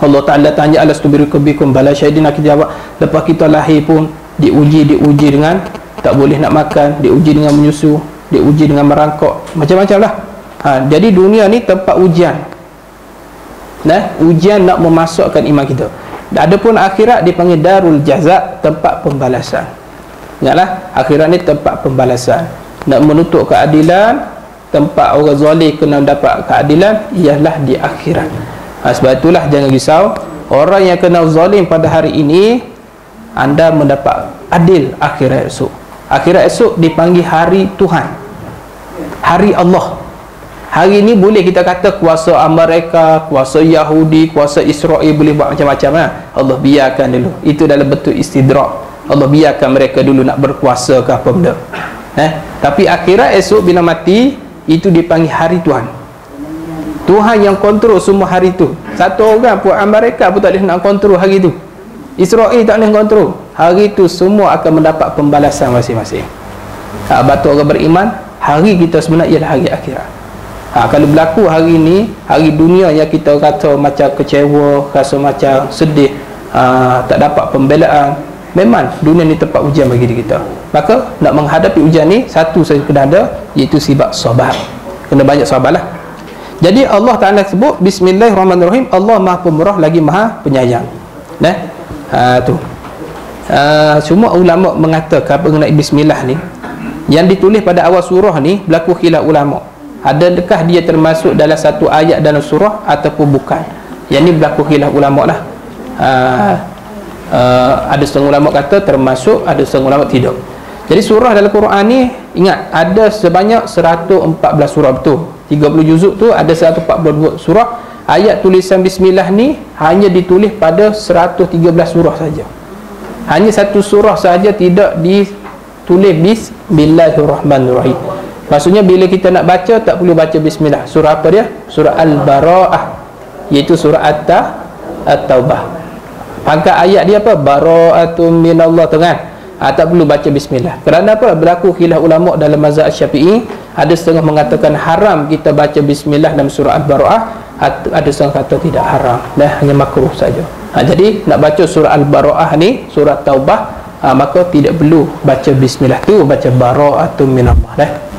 Allah Ta'ala tanya alastu bikum bala syahidin, kita jawab. Lepas kita lahir pun diuji dengan tak boleh nak makan, diuji dengan menyusu, diuji dengan merangkak, macam-macam lah. Jadi dunia ni tempat ujian, ujian nak memasukkan iman kita. Adapun akhirat dipanggil darul jaza, tempat pembalasan. Ingatlah, akhirat ni tempat pembalasan. Nak menuntut keadilan, tempat orang zalim kena dapat keadilan ialah di akhirat. Sebab itulah jangan risau, orang yang kena zalim pada hari ini, anda mendapat adil akhirat esok. Akhirat esok dipanggil hari Tuhan, hari Allah. Hari ini boleh kita kata kuasa Amerika, kuasa Yahudi, kuasa Israel boleh buat macam-macam lah. Allah biarkan dulu, itu dalam bentuk istidrak. Allah biarkan mereka dulu nak berkuasa ke apa benda. Tapi akhirat esok bila mati, itu dipanggil hari Tuhan. Tuhan yang kontrol semua hari tu. Satu orang pun Amerika pun tak boleh nak kontrol hari tu. Israel tak boleh kontrol. Hari tu semua akan mendapat pembalasan masing-masing. Batu orang beriman, hari kita sebenarnya ialah hari akhirat. Kalau berlaku hari ni, hari dunia yang kita kata macam kecewa, rasa macam sedih, tak dapat pembelaan, memang dunia ni tempat ujian bagi diri kita. Maka nak menghadapi ujian ni, satu saja kena ada, iaitu sifat sabar. Kena banyak sabar lah. Jadi Allah Ta'ala sebut Bismillahirrahmanirrahim, Allah Maha Pemurah lagi Maha Penyayang. Tu. Semua ulama mengatakan mengenai bismillah ni, yang ditulis pada awal surah ni berlaku khilaf ulama. Adakah dia termasuk dalam satu ayat dalam surah ataupun bukan? Yang ni berlaku khilaf ulama lah. Ada setengah ulama kata termasuk, ada setengah ulama tidak. Jadi surah dalam Quran ni, ingat, ada sebanyak 114 surah, betul. 30 juzuk tu ada 142 surah. Ayat tulisan bismillah ni hanya ditulis pada 113 surah saja. Hanya satu surah saja tidak ditulis Bismillahirrahmanirrahim. Maksudnya bila kita nak baca, tak perlu baca bismillah. Surah apa dia? Surah Al-Bara'ah, iaitu surah At-Taubah. Pangkat ayat dia apa? Bara'atun minallah tu kan. Tak perlu baca bismillah. Kerana apa? Berlaku khilaf ulama dalam mazhab Syafi'i. Ada setengah mengatakan haram kita baca bismillah dalam surah Al-Bara'ah, ada setengah kata tidak haram, hanya makruh saja. Jadi nak baca surah Al-Bara'ah ni, surah Taubah, maka tidak perlu baca bismillah tu, baca bara'atun minallah.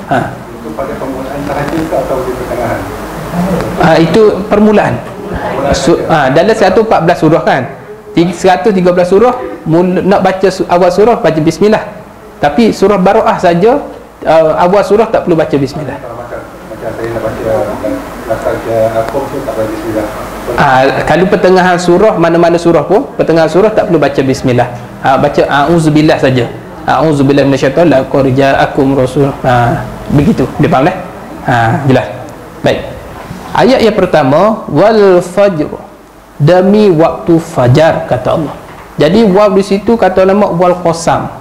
Itu pada permulaan tahajud atau di pertengahan? Itu permulaan. Dalam 114 surah kan, 113 surah nak baca awal surah baca bismillah. Tapi surah Bara'ah saja, awal surah tak perlu baca bismillah. Macam saya nak baca lafaz akum tu tak baca bismillah. Kalau pertengahan surah, mana-mana surah pun pertengahan surah tak perlu baca bismillah. Baca a'udzubillah saja. A'udzubillahi minasyaitonir laqad ja'akum rasul. Begitu, dia faham dah? Jelas. Baik. Ayat yang pertama, wal fajr, demi waktu fajar, kata Allah. Jadi waw di situ kata ulama wal qasam.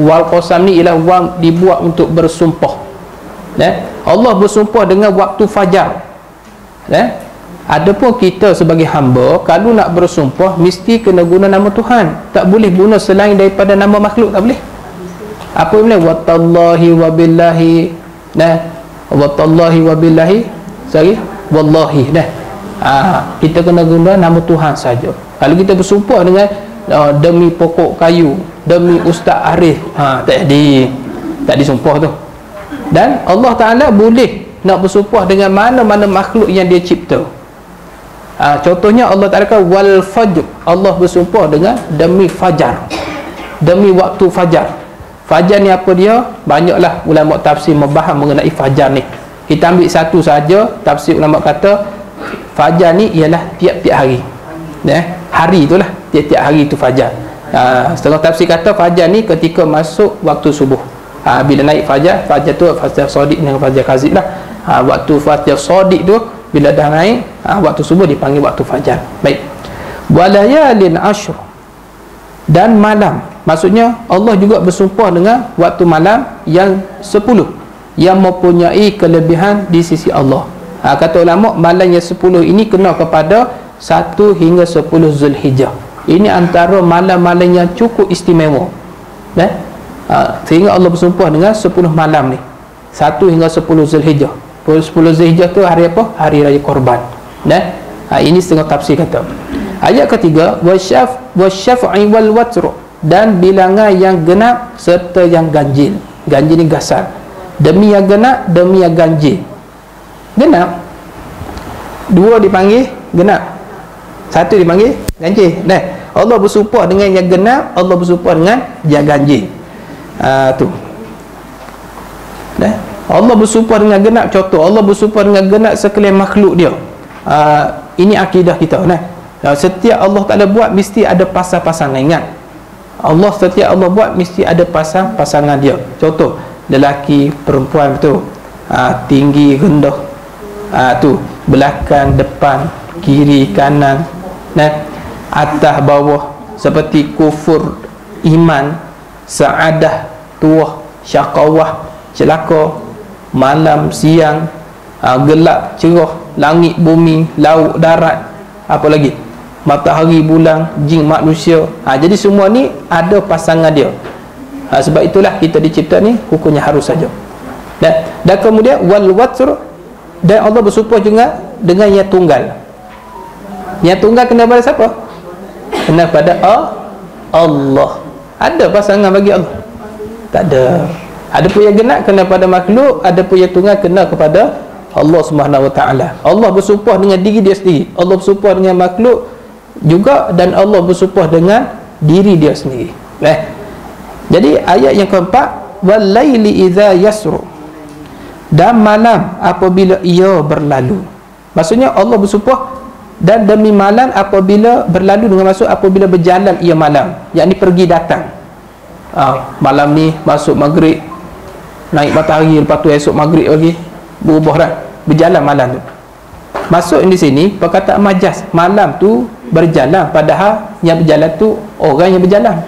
Wal qasam ni ialah waw dibuat untuk bersumpah. Allah bersumpah dengan waktu fajar. Adapun kita sebagai hamba, kalau nak bersumpah mesti kena guna nama Tuhan. Tak boleh guna selain daripada nama makhluk, tak boleh. Apa benda? Watallahi wa billahi. Watallahi wa billahi. Sorry, wallahi. Kita kena guna nama Tuhan saja. Kalau kita bersumpah dengan demi pokok kayu, demi Ustaz Arif, tak disumpah tu. Dan Allah Ta'ala boleh nak bersumpah dengan mana-mana makhluk yang dia cipta. Contohnya Allah Ta'ala kata wal fajr, Allah bersumpah dengan demi fajar, demi waktu fajar. Fajar ni apa dia? Banyaklah ulama tafsir membahas mengenai fajar ni. Kita ambil satu saja. Tafsir ulama kata fajar ni ialah tiap-tiap hari. Hari itulah, tiap-tiap hari itu fajar. Setengah tafsir kata fajar ni ketika masuk waktu subuh. Bila naik fajar, fajar tu fajar sadiq dengan fajar kazib lah. Waktu fajar sadiq tu bila dah naik, waktu subuh dipanggil waktu fajar. Baik. Walayalin ashr, dan malam. Maksudnya Allah juga bersumpah dengan waktu malam yang 10 yang mempunyai kelebihan di sisi Allah. Kata ulama, malam yang 10 ini kena kepada 1 hingga 10 Zulhijjah. Ini antara malam-malam yang cukup istimewa. Sehingga Allah bersumpah dengan 10 malam ni, 1 hingga 10 Zulhijjah. 10 Zulhijjah tu hari apa? Hari Raya Korban. Ini setengah tafsir kata. Ayat ketiga, wasyaf'i wal watr, dan bilangan yang genap serta yang ganjil. Ganjil ni gasar. Demi yang genap, demi yang ganjil. Genap, dua dipanggil genap, satu dipanggil ganjil. Nah, Allah bersumpah dengan yang genap, Allah bersumpah dengan yang ganjil. Tu. Nah, Allah bersumpah dengan genap. Contoh, Allah bersumpah dengan genap sekalian makhluk dia. Ini akidah kita. Nah, setiap Allah Ta'ala buat mesti ada pasang-pasangan. Ingat, Allah setiap Allah buat mesti ada pasang-pasangan dia. Contoh, lelaki, perempuan, betul. Tinggi, rendah, tu, belakang, depan, kiri, kanan, atas, bawah, seperti kufur, iman, saadah, tuah, syakawah, celaka, malam, siang, gelap, cerah, langit, bumi, laut, darat, apa lagi, matahari, bulan, jin, manusia. Jadi semua ni ada pasangan dia. Sebab itulah kita dicipta ni hukumnya harus saja. Dan kemudian wal watr, dan Allah bersumpah juga dengan yang tunggal. Yang tunggal kena pada siapa? Kena pada Allah. Ada pasangan bagi Allah? Tak ada. Ada pun yang genap kena pada makhluk, ada pun yang tunggal kena kepada Allah Subhanahu Wa Taala. Allah bersumpah dengan diri dia sendiri, Allah bersumpah dengan makhluk juga, dan Allah bersumpah dengan diri dia sendiri. Jadi ayat yang keempat, wal laili idza yasru, dan malam apabila ia berlalu. Maksudnya Allah bersumpah dan demi malam apabila berlalu, dengan maksud apabila berjalan ia malam, yakni pergi datang. Malam ni masuk maghrib, naik matahari, lepas tu esok maghrib lagi berubah dah, berjalan malam tu. Masuk di sini perkataan majaz, malam tu berjalan, padahal yang berjalan tu orang yang berjalan.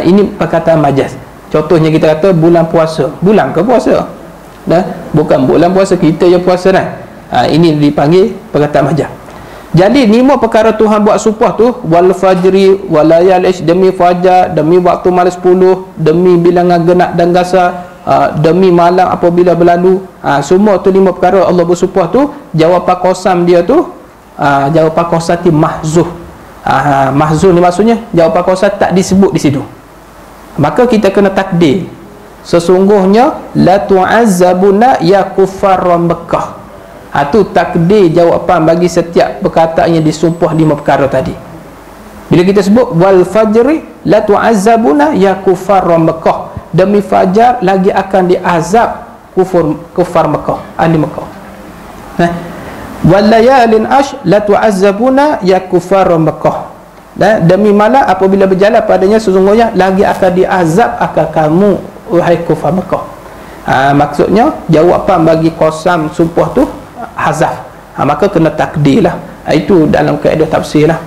Ini perkataan majaz. Contohnya kita kata bulan puasa, bulan ke puasa? Bukan bulan puasa, kita yang puasa dah. Ini dipanggil perkataan majaz. Jadi 5 perkara Tuhan buat sumpah tu, wal fajri wal layali, demi fajar, demi waktu malam 10, demi bilangan genap dan gasar, demi malam apabila berlalu. Semua tu 5 perkara Allah bersumpah tu, jawapan qasam dia tu, jawapan qasam ti mahzuh. Mahzuh ni maksudnya jawapan qasam tak disebut di situ. Maka kita kena takdir, sesungguhnya la tu'azzabuna ya kuffar Makkah. Itu takdir jawapan bagi setiap perkataan yang disumpah 5 perkara tadi. Bila kita sebut wal fajri la tu'azzabuna ya kuffar Makkah, demi fajar lagi akan diazab kufar Makkah, ahli Makkah. Wal layalin ash la tu'azzabuna ya kuffar Makkah, dan demi malam apabila berjalan padanya sesungguhnya lagi akan diazab akan kamu wahai kufar Makkah. Maksudnya jawapan bagi qasam sumpah tu hazaf. Maka kena takdir lah. Itu dalam kaedah tafsir lah.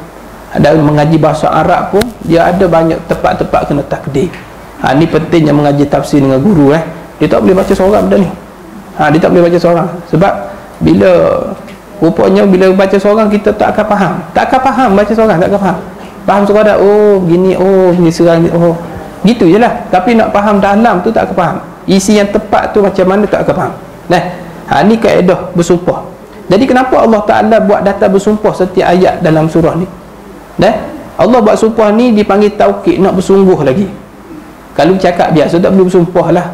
Dalam mengaji bahasa Arab pun dia ada banyak tempat-tempat kena takdir. Ni pentingnya mengaji tafsir dengan guru. Dia tak boleh baca seorang benda ni. Dia tak boleh baca seorang. Sebab bila rupanya bila baca seorang kita tak akan faham. Tak akan faham baca seorang, tak akan faham. Faham sekadar gini, gini serang, gitu je lah. Tapi nak faham dalam tu tak akan faham. Isi yang tepat tu macam mana tak akan faham. Ni kaedah bersumpah. Jadi kenapa Allah Ta'ala buat data bersumpah setiap ayat dalam surah ni? Allah buat sumpah ni dipanggil taukid, nak bersungguh lagi. Kalau bercakap biasa tak boleh bersumpah lah.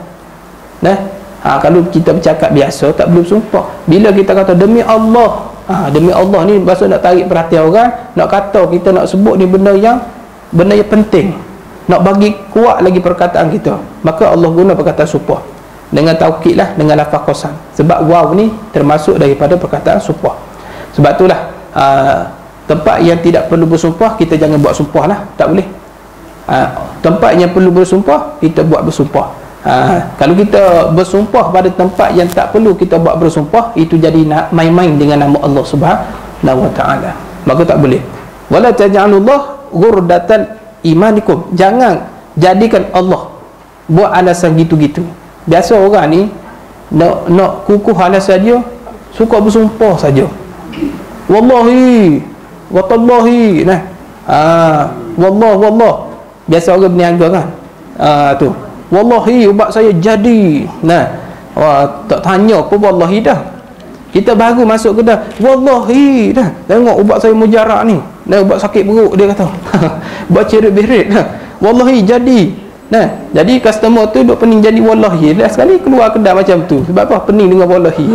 Kalau kita bercakap biasa tak boleh bersumpah. Bila kita kata demi Allah, demi Allah ni maksud nak tarik perhatian orang, nak kata kita nak sebut ni benda yang penting, nak bagi kuat lagi perkataan kita, maka Allah guna perkataan sumpah dengan taukid lah, dengan lafaz qasam. Sebab waw ni termasuk daripada perkataan sumpah. Sebab itulah tempat yang tidak perlu bersumpah kita jangan buat sumpah lah, tak boleh. Tempat yang perlu bersumpah kita buat bersumpah. Kalau kita bersumpah pada tempat yang tak perlu kita buat bersumpah, itu jadi main-main dengan nama Allah Subhanahu Wa Taala, maka tak boleh. Wala taj'alullah ghurdatan imanikum, jangan jadikan Allah buat alasan gitu-gitu. Biasa orang ni nak kukuh alasan dia, suka bersumpah saja. Wallahi watallahi, wallah biasa orang berniaga kan, tu wallahi ubat saya jadi. Tak tanya apa wallahi dah. Kita baru masuk kedai, wallahi dah, tengok ubat saya mujarab ni, dah ubat sakit perut dia kata. Ubat cerit-berit dah. Wallahi jadi. Nah, jadi customer tu duk pening jadi wallahi. Dah sekali keluar kedai macam tu. Sebab apa? Pening dengan wallahi.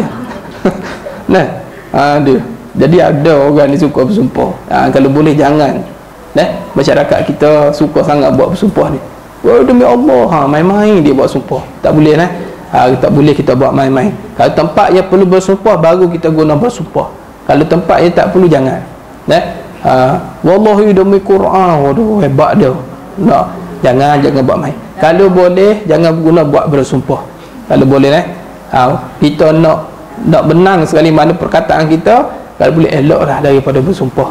Nah, ada. Jadi ada orang ni suka bersumpah. Kalau boleh jangan. Nah, masyarakat kita suka sangat buat bersumpah ni. Oh, demi Allah, main-main dia buat sumpah. Tak boleh nah. Tak boleh kita buat main-main. Kalau tempat yang perlu bersumpah baru kita guna bersumpah. Kalau tempat yang tak perlu jangan. Wallahi demi Quran, waduh hebat dia. Nah, jangan buat main. Kalau boleh jangan guna buat bersumpah. Kalau boleh kita nak benang sekali mana perkataan kita, kalau boleh eloklah daripada bersumpah.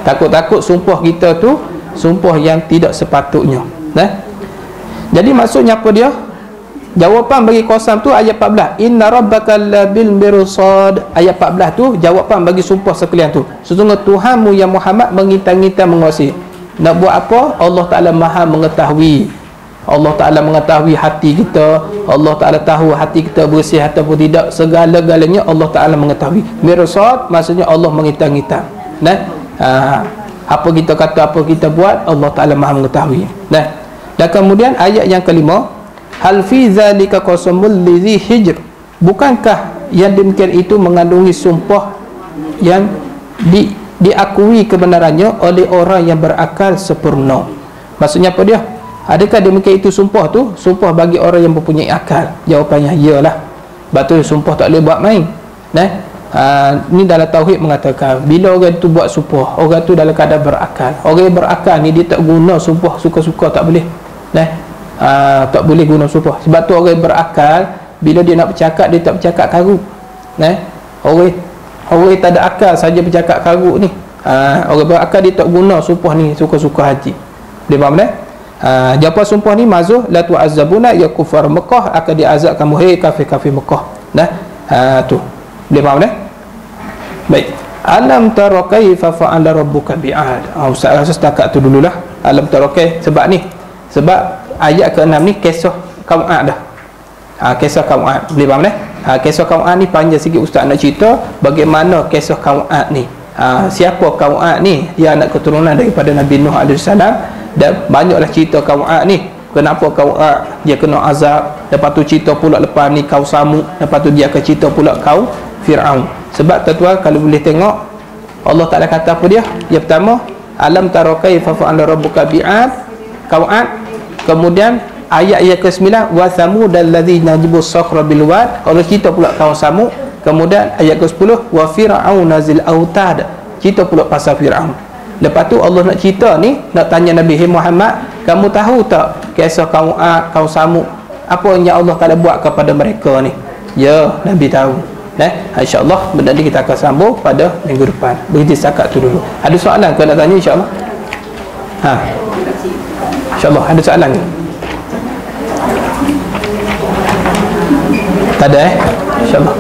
Takut-takut sumpah kita tu sumpah yang tidak sepatutnya. Jadi maksudnya apa dia? Jawapan bagi qasam tu ayat 14. Inna rabbaka labil mirsad. Ayat 14 tu jawapan bagi sumpah sekalian tu. Sesungguhnya Tuhanmu yang Muhammad mengintai-ngitai menguasai. Nak buat apa? Allah Ta'ala Maha mengetahui. Allah Ta'ala mengetahui hati kita. Allah Ta'ala tahu hati kita bersih ataupun tidak. Segala-galanya Allah Ta'ala mengetahui. Mirsad maksudnya Allah mengintai-ngitai. Apa kita kata, apa kita buat, Allah Ta'ala Maha mengetahui. Dan kemudian ayat yang kelima, hal fi zalika qasamul lidhi hijr. Bukankah yang demikian itu mengandungi sumpah yang diakui kebenarannya oleh orang yang berakal sempurna? Maksudnya apa dia? Adakah demikian itu sumpah tu sumpah bagi orang yang mempunyai akal? Jawapannya iyalah. Betul, sumpah tak boleh buat main. Ni dalam tauhid mengatakan bila orang tu buat sumpah, orang tu dalam keadaan berakal. Orang yang berakal ni dia tak guna sumpah suka-suka, tak boleh. Tak boleh guna sumpah. Sebab tu orang berakal bila dia nak bercakap, dia tak bercakap karut. Orang tak ada akal saja bercakap karut ni. Orang berakal dia tak guna sumpah ni suka-suka hati. Boleh faham jawapan sumpah ni mazuh la tu'azzabuna ya kufar Mekah, akan diazab kamu hei kafir-kafir Mekah. Tu boleh faham baik. Alam tara kaifa fa'ala rabbuka bi'ad. Ustaz rasa setakat tu dululah. Alam tara sebab ni, sebab ayat ke-6 ni kisah kaum Ad dah. Kisah kaum Ad. Boleh faham kisah kaum Ad ni panjang sikit ustaz nak cerita bagaimana kisah kaum Ad ni. Siapa kaum Ad ni? Dia anak keturunan daripada Nabi Nuh AS. Dan banyaklah cerita kaum Ad ni. Kenapa kaum Ad dia kena azab. Lepas tu cerita pula lepas ni kaum Samud. Lepas tu dia akan cerita pula kaum Fir'aun. Sebab tuan-tuan kalau boleh tengok Allah Ta'ala kata apa dia? Yang pertama, alam tara kaifa fa'ala rabbuka bi'ad, kaum Ad. Kemudian ayat yang ke-9, wa thamud alladzina jabu sakhra bil wad. Allah cerita pula kaum Samud. Kemudian ayat ke-10, wa fir'aun zil autad. Cerita pula pasal Fir'aun. Lepas tu Allah nak cerita ni, nak tanya Nabi Muhammad, kamu tahu tak kisah kaum Ad, kaum Samud, apa yang Allah Ta'ala buat kepada mereka ni? Ya, Nabi tahu. InsyaAllah benda ni kita akan sambung pada minggu depan. Berhenti setakat tu dulu. Ada soalan kau nak tanya insyaAllah? InsyaAllah ada soalan ke? Tak ada InsyaAllah.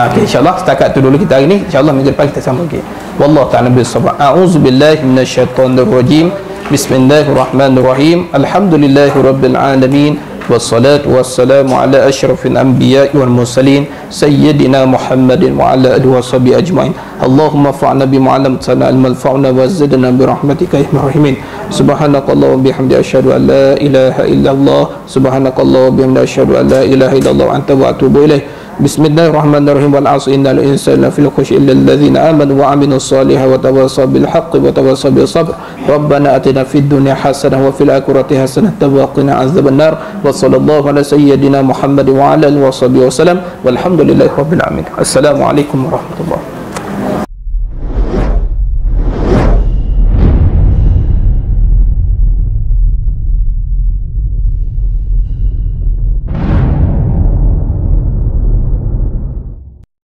Okay, InsyaAllah setakat tu dulu kita hari ni. InsyaAllah minggu depan kita sambung lagi. Wallahu ta'ala bisawab. A'udzubillahi minasyaitonirrajim. Bismillahirrahmanirrahim. Alhamdulillahi rabbil alamin. Wassalatu wassalamu ala asyrafil anbiya'i wal mursalin sayyidina Muhammadin wa ala alihi washabihi ajmain. Allahumma fa'na bima 'allamtana ilman fa'na wa zidna bi rahmatika ya arhamar rahimin. Subhanakallahumma bihamdika asyhadu an la ilaha illallah. Subhanakallahumma bihamdika asyhadu an la ilaha illallah wa anta wa atubu ilaik. Bismillahirrahmanirrahim. Wal 'asri innal insana lafi khusy illa alladzina amanu wa 'amilus solihati wa tawassaw bil haqqi wa tawassaw bis sabr. Rabbana atina fid dunya hasanah wa fil akhirati hasanah wa qina adzabannar. Wa sallallahu ala sayyidina Muhammad wa ala alihi wa sahbihi wasallam. Walhamdulillahirabbil alamin. Assalamualaikum warahmatullahi